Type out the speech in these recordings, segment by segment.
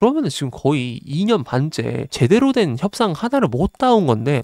그러면은 지금 거의 2년 반째 제대로 된 협상 하나를 못 따온 건데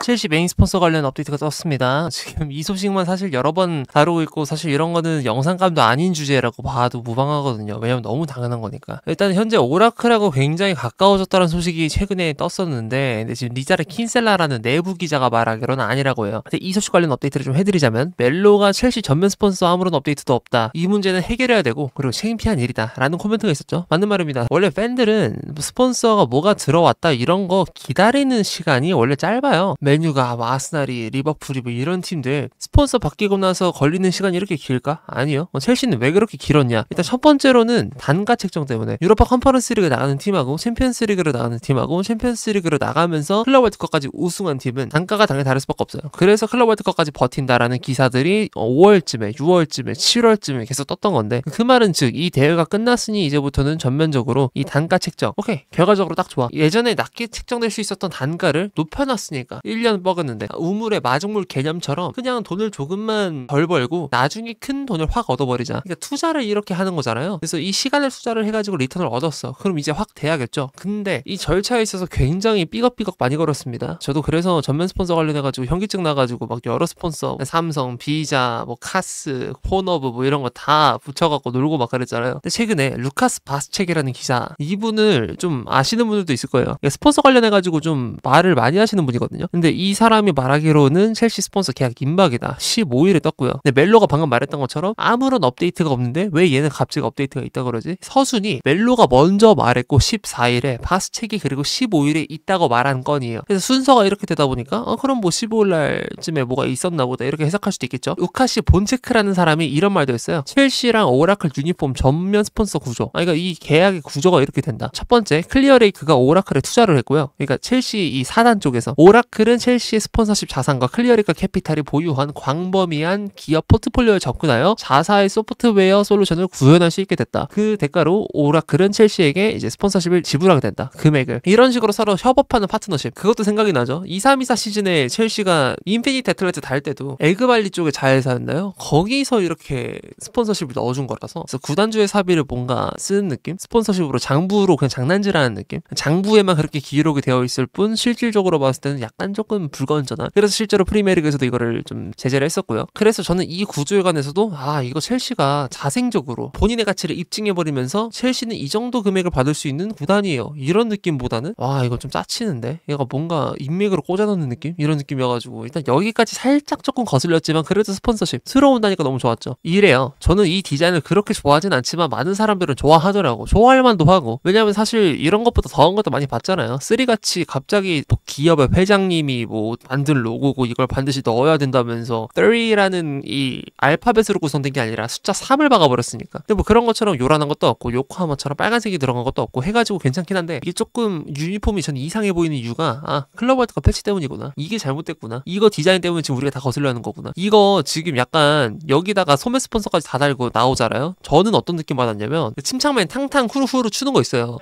첼시 메인 스폰서 관련 업데이트가 떴습니다. 지금 이 소식만 사실 여러 번 다루고 있고 사실 이런 거는 영상감도 아닌 주제라고 봐도 무방하거든요. 왜냐면 너무 당연한 거니까. 일단 현재 오라클하고 굉장히 가까워졌다는 소식이 최근에 떴었는데 근데 지금 리자르 킨셀라라는 내부 기자가 말하기로는 아니라고 해요. 근데 이 소식 관련 업데이트를 좀 해드리자면 멜로가 첼시 전면 스폰서 아무런 업데이트도 없다. 이 문제는 해결해야 되고 그리고 창피한 일이다 라는 코멘트가 있었죠. 맞는 말입니다. 원래 팬들은 스폰서가 뭐가 들어왔다 이런 거 기다리는 시간이 원래 짧아요. 맨유가 뭐 아스날이 리버풀이 뭐 이런 팀들 스폰서 바뀌고 나서 걸리는 시간이 이렇게 길까? 아니요. 첼시는 왜 그렇게 길었냐? 일단 첫 번째로는 단가 책정 때문에 유로파 컨퍼런스 리그 나가는 팀하고 챔피언스 리그로 나가는 팀하고 챔피언스 리그로 나가면서 클럽 월드컵까지 우승한 팀은 단가가 당연히 다를 수밖에 없어요. 그래서 클럽 월드컵까지 버틴다라는 기사들이 5월쯤에 6월쯤에 7월쯤에 계속 떴던 건데 그 말은 즉 이 대회가 끝났으니 이제부터는 전면적으로 이 단가 책정 오케이 결과적으로 딱 좋아. 예전에 낮게 책정될 수 있었던 단가를 높여놨으니까 1년 뻐갔는데 우물의 마중물 개념처럼 그냥 돈을 조금만 덜 벌고 나중에 큰 돈을 확 얻어버리자. 그러니까 투자를 이렇게 하는 거잖아요. 그래서 이 시간을 투자를 해가지고 리턴을 얻었어. 그럼 이제 확 돼야겠죠. 근데 이 절차에 있어서 굉장히 삐걱삐걱 많이 걸었습니다. 저도 그래서 전면 스폰서 관련해가지고 현기증 나가지고 막 여러 스폰서 삼성, 비자, 뭐 카스, 폰허브 뭐 이런 거 다 붙여갖고 놀고 막 그랬잖아요. 근데 최근에 루카스 바스책이라는 기자 이분을 좀 아시는 분들도 있을 거예요. 스폰서 관련해가지고 좀 말을 많이 하시는 분이거든요. 근데 이 사람이 말하기로는 첼시 스폰서 계약 임박이다. 15일에 떴고요. 근데 멜로가 방금 말했던 것처럼 아무런 업데이트가 없는데 왜 얘는 갑자기 업데이트가 있다 그러지? 서순이 멜로가 먼저 말했고 14일에 바스책이 그리고 15일에 있다고 말한 건이에요. 그래서 순서가 이렇게 되다 보니까 그럼 뭐 15일 날쯤에 뭐가 있었나 보다 이렇게 해석할 수도 있겠죠. 우카시 본체크라는 사람이 이런 말도 했어요. 첼시랑 오라클 유니폼 전면 스폰서 구조. 그러니까 이 계약의 구조가 이렇게 된다. 첫 번째 클리어레이크가 오라클에 투자를 했고요. 그러니까 첼시 이 사단 쪽에서 오라클은 첼시의 스폰서십 자산과 클리어레이크 캐피탈이 보유한 광범위한 기업 포트폴리오에 접근하여 자사의 소프트웨어 솔루션을 구현할 수 있게 됐다. 그 대가로 오라클은 첼시에게 이제 스폰서십을 지불하게 된다. 금액을. 이런 식으로 서로 협업하는 파트너십. 그것도 생각이 나죠. 23-24 시즌에 첼시가 인피니티 애틀레트 달 때도 에그발리 쪽에 잘 샀나요? 거기서 이렇게 스폰서십을 넣어준 거라서 그래서 구단주의 사비를 뭔가 쓰는 느낌? 스폰서십으로 장부로 그냥 장난질하는 느낌? 장부에만 그렇게 기록이 되어 있을 뿐 실질적으로 봤을 때는 약간 조금 불건전한. 그래서 실제로 프리미어리그에서도 이거를 좀 제재를 했었고요. 그래서 저는 이 구조에 관해서도 이거 첼시가 자생적으로 본인의 가치를 입증해버리면서 첼시는 이 정도 금액을 받을 수 있는 구단이에요. 이런 느낌보다는 이거 좀 짜치는데? 얘가 뭔가 인맥으로 꽂아놓는 느낌? 이런 느낌이어가지고 일단 여기까지 살짝 조금 거슬렸지만 그래도 스폰서십 들어온다니까 너무 좋았죠. 이래요. 저는 이 디자인을 그렇게 좋아하진 않지만 많은 사람들은 좋아하더라고. 좋아할 만도 하고. 왜냐면 사실 이런 것보다 더한 것도 많이 봤잖아요. 쓰리같이 갑자기 뭐 기업의 회장님이 뭐 만든 로고고 이걸 반드시 넣어야 된다면서 30라는 이 알파벳으로 구성된 게 아니라 숫자 3을 박아버렸으니까. 근데 뭐 그런 것처럼 요란한 것도 없고 요코하마처럼 빨간색이 들어간 것도 없고 해가지고 괜찮긴 한데 이게 조금 유니폼이 전 이상해 보이는 이유가 클럽 월드컵 패치 때문이구나. 이게 잘못됐구나. 이거 디자인 때문에 지금 우리가 다 거슬려 하는 거구나. 이거 지금 약간 여기다가 소매 스폰서까지 다 달고 나오잖아요. 저는 어떤 느낌 받았냐면 침착맨 탕탕 후루후루 추는 거 있어요.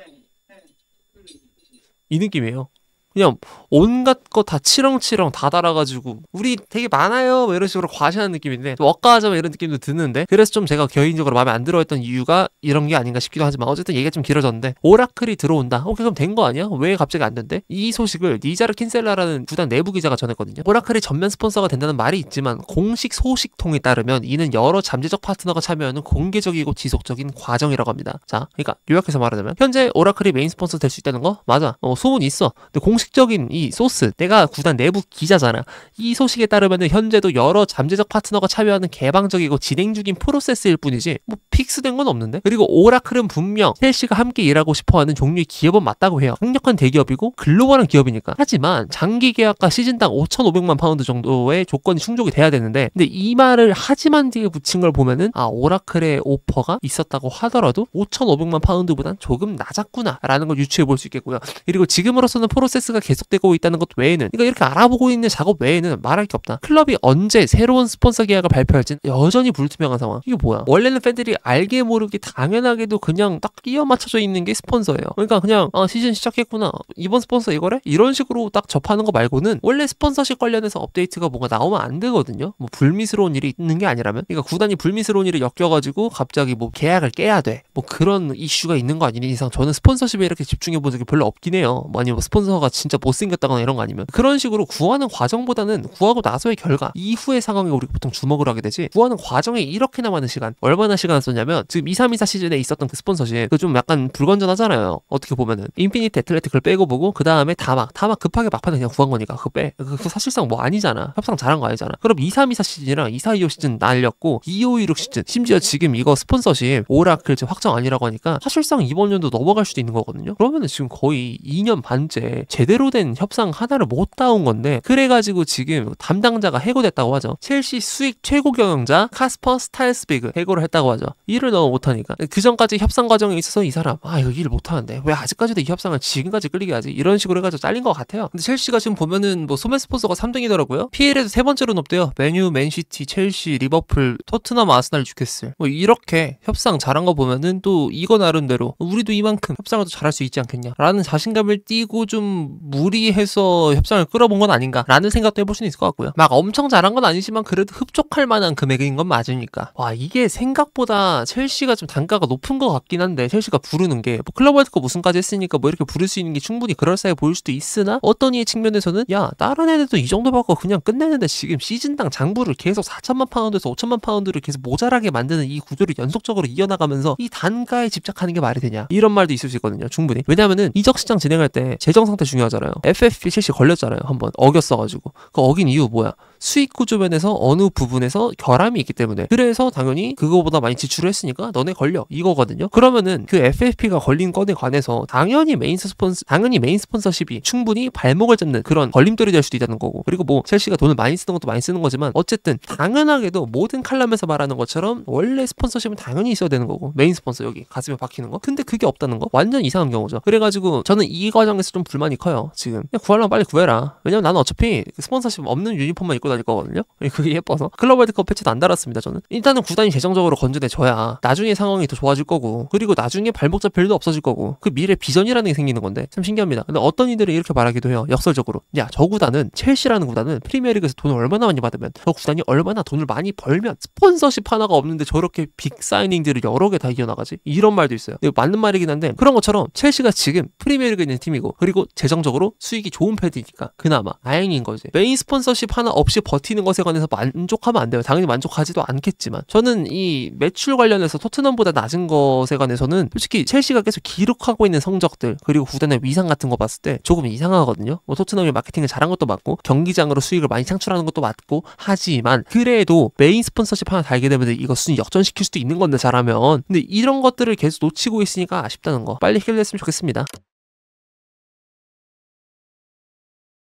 이 느낌이에요. 그냥 온갖 거 다 치렁치렁 다 달아가지고 우리 되게 많아요 뭐 이런 식으로 과시하는 느낌인데 억까하자면 이런 느낌도 드는데 그래서 좀 제가 개인적으로 마음에 안 들어했던 이유가 이런 게 아닌가 싶기도 하지만 어쨌든 얘기가 좀 길어졌는데 오라클이 들어온다. 오케이 그럼 된 거 아니야? 왜 갑자기 안 된대? 이 소식을 리자르 킨셀라라는 구단 내부 기자가 전했거든요. 오라클이 전면 스폰서가 된다는 말이 있지만 공식 소식통에 따르면 이는 여러 잠재적 파트너가 참여하는 공개적이고 지속적인 과정이라고 합니다. 자 그러니까 요약해서 말하자면 현재 오라클이 메인 스폰서 될 수 있다는 거 맞아. 소문이 있어. 근데 공식적인 이 소스 내가 구단 내부 기자잖아. 이 소식에 따르면 현재도 여러 잠재적 파트너가 참여하는 개방적이고 진행 중인 프로세스일 뿐이지 뭐 픽스된 건 없는데. 그리고 오라클은 분명 첼시가 함께 일하고 싶어하는 종류의 기업은 맞다고 해요. 강력한 대기업이고 글로벌한 기업이니까. 하지만 장기 계약과 시즌당 5,500만 파운드 정도의 조건이 충족이 돼야 되는데 근데 이 말을 하지만 뒤에 붙인 걸 보면은 오라클의 오퍼가 있었다고 하더라도 5,500만 파운드보단 조금 낮았구나 라는 걸 유추해 볼 수 있겠고요. 그리고 지금으로서는 프로세스가 프로세스가 계속되고 있다는 것 외에는, 그러니까 이렇게 알아보고 있는 작업 외에는 말할 게 없다. 클럽이 언제 새로운 스폰서 계약을 발표할지는 여전히 불투명한 상황. 이게 뭐야? 원래는 팬들이 알게 모르게 당연하게도 그냥 딱 끼어 맞춰져 있는 게 스폰서예요. 그러니까 그냥 시즌 시작했구나, 이번 스폰서 이거래? 이런 식으로 딱 접하는 거 말고는 원래 스폰서십 관련해서 업데이트가 뭔가 나오면 안 되거든요. 뭐 불미스러운 일이 있는 게 아니라면. 그러니까 구단이 불미스러운 일을 엮여가지고 갑자기 뭐 계약을 깨야 돼, 뭐 그런 이슈가 있는 거 아니니 이상 저는 스폰서십에 이렇게 집중해 본 적이 별로 없긴 해요. 뭐 아니면 스폰서가 진짜 못생겼다거나 이런 거 아니면. 그런 식으로 구하는 과정보다는 구하고 나서의 결과, 이후의 상황에 우리가 보통 주목을 하게 되지, 구하는 과정에 이렇게나 많은 시간, 얼마나 시간을 썼냐면 지금 2324 시즌에 있었던 그 스폰서십, 그 좀 약간 불건전하잖아요. 어떻게 보면은 인피니트 애틀레틱을 빼고 보고 그 다음에 다막 급하게 막판에 그냥 구한 거니까 그거 사실상 뭐 아니잖아. 협상 잘한 거 아니잖아. 그럼 2324 시즌이랑 2425 시즌 날렸고 2526 시즌, 심지어 지금 이거 스폰서십 오라클 지금 확정 아니라고 하니까 사실상 이번 년도 넘어갈 수도 있는 거거든요. 그러면은 지금 거의 2년 반째 제대로 된 협상 하나를 못 따온 건데, 그래가지고 지금 담당자가 해고됐다고 하죠. 첼시 수익 최고 경영자 카스퍼 스타일스비그 해고를 했다고 하죠. 일을 너무 못하니까. 그 전까지 협상 과정에 있어서 이 사람 이거 일을 못하는데 왜 아직까지도 이 협상을 지금까지 끌리게 하지, 이런 식으로 해가지고 잘린 것 같아요. 근데 첼시가 지금 보면은 뭐 소매 스폰서가 3등이더라고요. PL에도 3번째로 높대요. 맨유, 맨시티, 첼시, 리버풀, 토트넘, 아스날, 뉴캐슬. 뭐 이렇게 협상 잘한 거 보면은 또 이거 나름대로 우리도 이만큼 협상을 더 잘할 수 있지 않겠냐 라는 자신감을 띠고 좀 무리해서 협상을 끌어본 건 아닌가 라는 생각도 해볼 수는 있을 것 같고요. 막 엄청 잘한 건 아니지만 그래도 흡족할 만한 금액인 건 맞으니까. 와, 이게 생각보다 첼시가 좀 단가가 높은 것 같긴 한데, 첼시가 부르는 게 뭐 클럽 월드컵 우승까지 했으니까 뭐 이렇게 부를 수 있는 게 충분히 그럴싸해 보일 수도 있으나, 어떤 이의 측면에서는 야, 다른 애들도 이 정도 받고 그냥 끝내는데 지금 시즌당 장부를 계속 4천만 파운드에서 5천만 파운드를 계속 모자라게 만드는 이 구조를 연속적으로 이어나가면서 이 단가에 집착하는 게 말이 되냐, 이런 말도 있을 수 있거든요. 충분히. 왜냐면은 이적 시장 진행할 때 재정 상태 중요하잖아요. FFP 첼시 걸렸잖아요. 한번 어겼어가지고. 그 어긴 이유 뭐야? 수익 구조 면에서 어느 부분에서 결함이 있기 때문에. 그래서 당연히 그거보다 많이 지출을 했으니까 너네 걸려, 이거거든요. 그러면은 그 FFP가 걸린 건에 관해서 당연히 메인 스폰서십이 충분히 발목을 잡는 그런 걸림돌이 될 수도 있다는 거고, 그리고 뭐 첼시가 돈을 많이 쓰는 것도 많이 쓰는 거지만 어쨌든 당연하게도 모든 칼럼에서 말하는 것처럼 원래 스폰서십은 당연히 있어야 되는 거고, 메인 스폰서 여기 가슴에 박히는 거. 근데 그게 없다는 거 완전 이상한 경우죠. 그래가지고 저는 이 과정에서 좀 불만이 커요. 지금 그냥 구하려면 빨리 구해라. 왜냐면 나는 어차피 스폰서십 없는 유니폼만 입고 다닐 거거든요. 그게 예뻐서. 클럽 월드컵 패치도 안 달았습니다. 저는 일단은 구단이 재정적으로 건전해져야 나중에 상황이 더 좋아질 거고, 그리고 나중에 발목 잡힐 일도 없어질 거고, 그 미래 비전이라는 게 생기는 건데 참 신기합니다. 근데 어떤 이들은 이렇게 말하기도 해요. 역설적으로, 야, 저 구단은, 첼시라는 구단은 프리미어리그에서 돈을 얼마나 많이 받으면, 저 구단이 얼마나 돈을 많이 벌면 스폰서십 하나가 없는데 저렇게 빅 사이닝들을 여러 개 다 이어나가지, 이런 말도 있어요. 이거 맞는 말이긴 한데, 그런 것처럼 첼시가 지금 프리미어리그에 있는 팀이고, 그리고 재정적으로 수익이 좋은 패드니까 그나마 다행인 거지. 메인 스폰서십 하나 없이 버티는 것에 관해서 만족하면 안 돼요. 당연히 만족하지도 않겠지만, 저는 이 매출 관련해서 토트넘보다 낮은 것에 관해서는 솔직히 첼시가 계속 기록하고 있는 성적들, 그리고 구단의 위상 같은 거 봤을 때 조금 이상하거든요. 뭐 토트넘이 마케팅을 잘한 것도 맞고 경기장으로 수익을 많이 창출하는 것도 맞고, 하지만 그래도 메인 스폰서십 하나 달게 되면 이거 순위 역전시킬 수도 있는 건데, 잘하면. 근데 이런 것들을 계속 놓치고 있으니까 아쉽다는 거 빨리 해결됐으면 좋겠습니다.